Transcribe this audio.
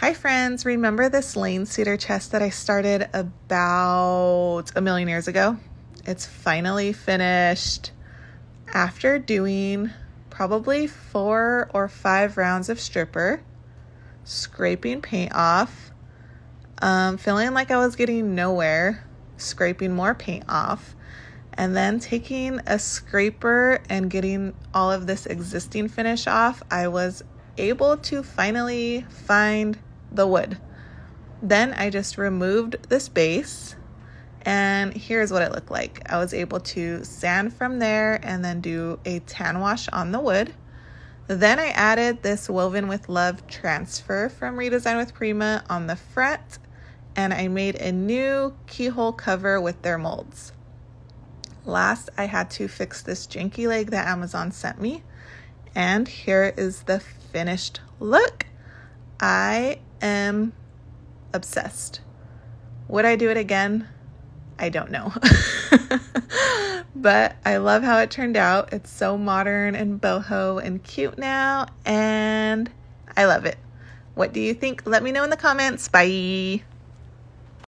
Hi friends, remember this Lane Cedar Chest that I started about a million years ago? It's finally finished after doing probably 4 or 5 rounds of stripper, scraping paint off, feeling like I was getting nowhere, scraping more paint off, and then taking a scraper and getting all of this existing finish off. I was able to finally find the wood. Then I just removed this base and here's what it looked like. I was able to sand from there and then do a tan wash on the wood. Then I added this Woven with Love transfer from Redesign with Prima on the front, and I made a new keyhole cover with their molds. Last, I had to fix this janky leg that Amazon sent me, and here is the finished look. I am obsessed. Would I do it again? I don't know. But I love how it turned out. It's so modern and boho and cute now, and I love it. What do you think? Let me know in the comments. Bye.